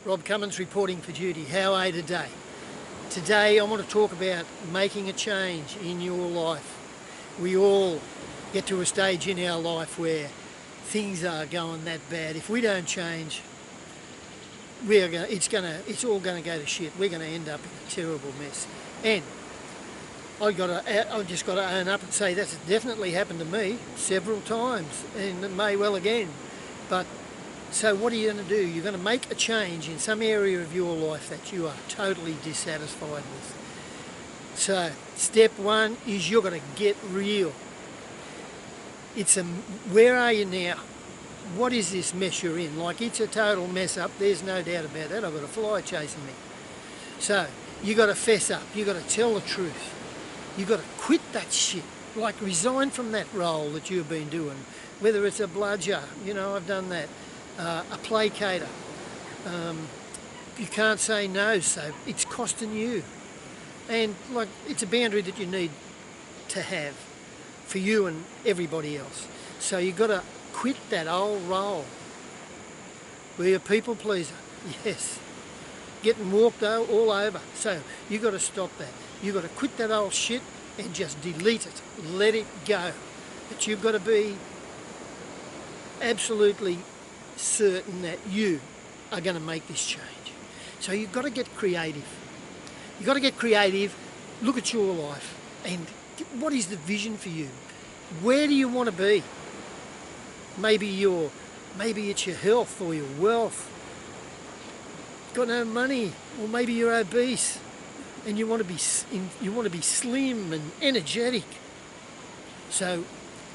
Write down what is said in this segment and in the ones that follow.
Rob Cummins reporting for duty. How are you today? Today I want to talk about making a change in your life. We all get to a stage in our life where things are going that bad. If we don't change, it's all going to go to shit. We're going to end up in a terrible mess. And I've just got to own up and say that's definitely happened to me several times, and it may well again. But so what are you going to do? You're going to make a change in some area of your life that you are totally dissatisfied with. So step one is you're going to get real. Where are you now? What is this mess you're in? Like, it's a total mess up, there's no doubt about that. I've got a fly chasing me. So you got to fess up, you got to tell the truth. You got to quit that shit. Like, resign from that role that you've been doing. Whether it's a bludger, I've done that. A placater. You can't say no, so it's costing you. And it's a boundary that you need to have for you and everybody else. So you've got to quit that old role. Be a people pleaser, yes. Getting walked all over. So you've got to stop that. You've got to quit that old shit and just delete it. Let it go. But you've got to be absolutely certain that you are going to make this change. So you've got to get creative. You've got to get creative, look at your life, and what is the vision for you? Where do you want to be? Maybe it's your health or your wealth. Got no money, or maybe you're obese and you want to be slim and energetic. So,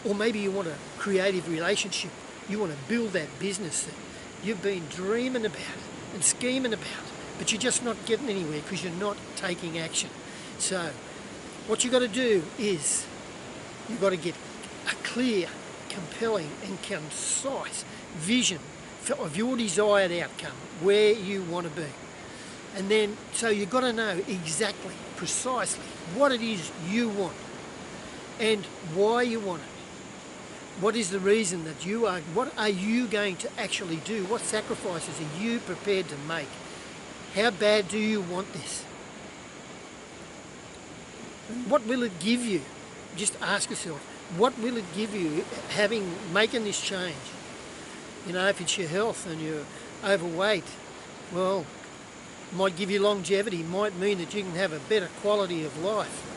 or maybe you want a creative relationship. You want to build that business that you've been dreaming about and scheming about, but you're just not getting anywhere because you're not taking action. So what you've got to do is you've got to get a clear, compelling and concise vision of your desired outcome, where you want to be. And then, so you've got to know exactly, precisely what it is you want and why you want it. What is the reason that what are you going to actually do? What sacrifices are you prepared to make? How bad do you want this? What will it give you? Just ask yourself, what will it give you making this change? If it's your health and you're overweight, well, it might give you longevity, might mean that you can have a better quality of life.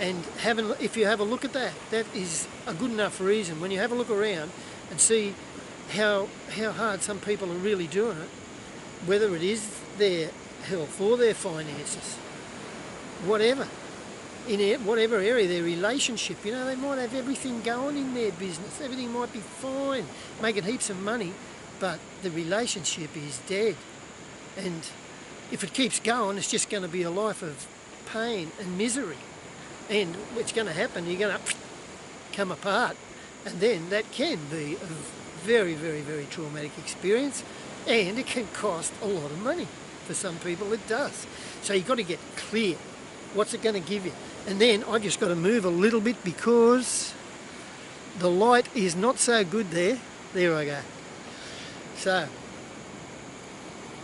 And if you have a look at that, that is a good enough reason. When you have a look around and see how hard some people are really doing it, whether it is their health or their finances, whatever, in whatever area, their relationship, they might have everything going in their business, everything might be fine, making heaps of money, but the relationship is dead. And if it keeps going, it's just going to be a life of pain and misery. And what's going to happen, you're going to come apart. And then that can be a very, very, very traumatic experience. And it can cost a lot of money. For some people it does. So you've got to get clear. What's it going to give you? And then I've just got to move a little bit because the light is not so good there. There I go. So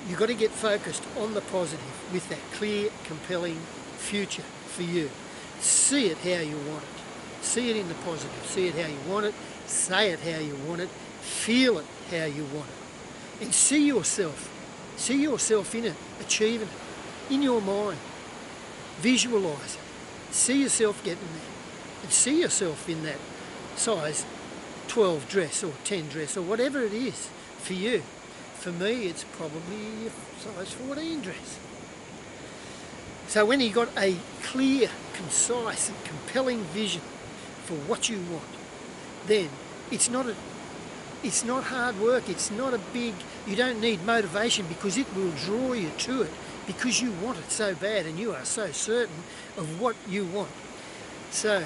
you've got to get focused on the positive with that clear, compelling future for you. See it how you want it. See it in the positive. See it how you want it. Say it how you want it. Feel it how you want it. And see yourself in it, achieving it, in your mind. Visualise it. See yourself getting there. And see yourself in that size 12 dress or 10 dress or whatever it is for you. For me, it's probably a size 14 dress. So when you've got a clear, concise and compelling vision for what you want, then it's not hard work, you don't need motivation because it will draw you to it because you want it so bad and you are so certain of what you want. So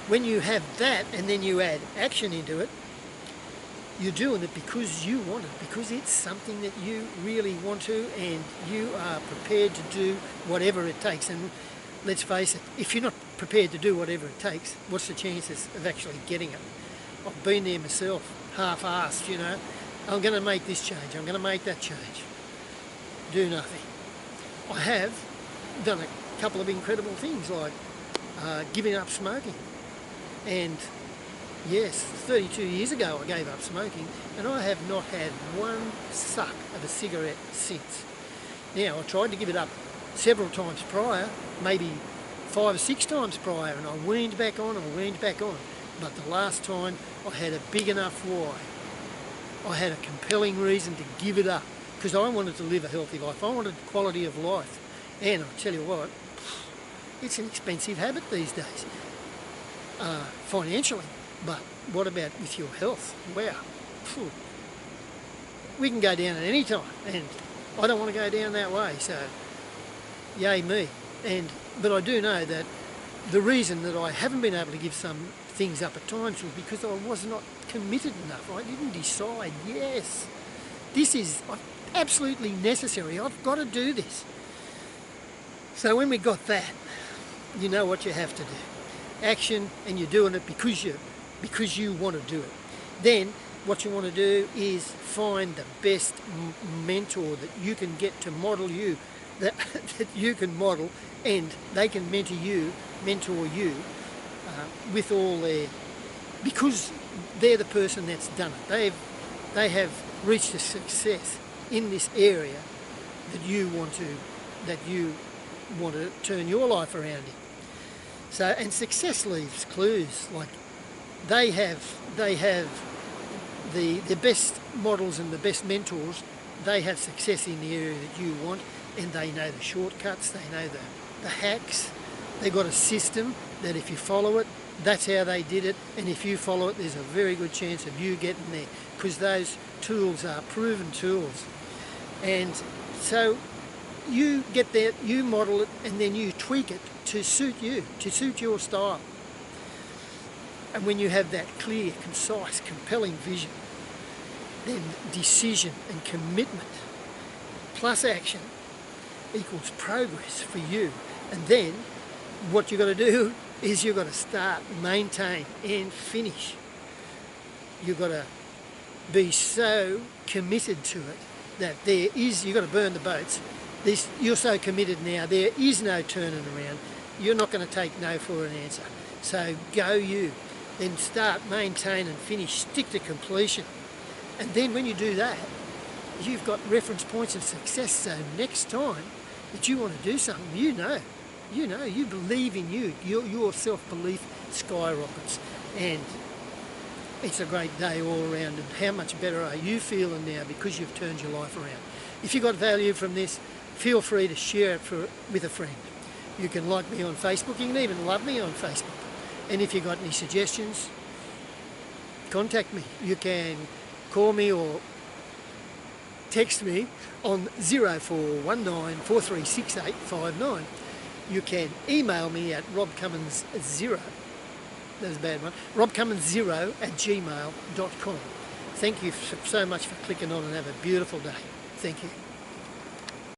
when you have that and then you add action into it, you're doing it because you want it, because it's something that you really want to and you are prepared to do whatever it takes. And let's face it, if you're not prepared to do whatever it takes, what's the chances of actually getting it? I've been there myself, half-assed, I'm going to make this change, I'm going to make that change. do nothing. I have done a couple of incredible things, like giving up smoking. And yes, 32 years ago I gave up smoking, and I have not had one suck of a cigarette since. Now, I tried to give it up several times prior, maybe 5 or 6 times prior, and I weaned back on and weaned back on. But the last time I had a big enough why. I had a compelling reason to give it up, because I wanted to live a healthy life. I wanted quality of life. And I'll tell you what, it's an expensive habit these days, financially. But what about with your health? Wow. Phew. We can go down at any time, and I don't want to go down that way, so yay me. But I do know that the reason that I haven't been able to give some things up at times was because I was not committed enough. I didn't decide, yes, this is absolutely necessary. I've got to do this. So when we got that, you know what you have to do. Action, and you're doing it because you want to do it. Then what you want to do is find the best mentor that you can get to model you, that you can model, and they can mentor you with all their, because they're the person that's done it. They have reached a success in this area that you want to turn your life around in. So, and success leaves clues. Like they have the best models and the best mentors. They have success in the area that you want, and they know the shortcuts, they know the hacks. They've got a system that if you follow it, that's how they did it, and if you follow it, there's a very good chance of you getting there, because those tools are proven tools. And so you get there, you model it, and then you tweak it to suit you, to suit your style. And when you have that clear, concise, compelling vision, then decision and commitment plus action equals progress for you. And then what you've got to do is you've got to start, maintain and finish. You've got to be so committed to it that you've got to burn the boats. You're so committed now, there is no turning around. You're not going to take no for an answer. So go you. Then start, maintain and finish. Stick to completion. And then when you do that, you've got reference points of success. So next time that you want to do something, you believe in you. Your self-belief skyrockets. And it's a great day all around. And how much better are you feeling now because you've turned your life around? If you got value from this, feel free to share it with a friend. You can like me on Facebook. You can even love me on Facebook. And if you've got any suggestions, contact me. You can call me or text me on 0419 436859. You can email me at robcummins0, that was a bad one, robcummins0@gmail.com. Thank you so much for clicking on, and have a beautiful day. Thank you.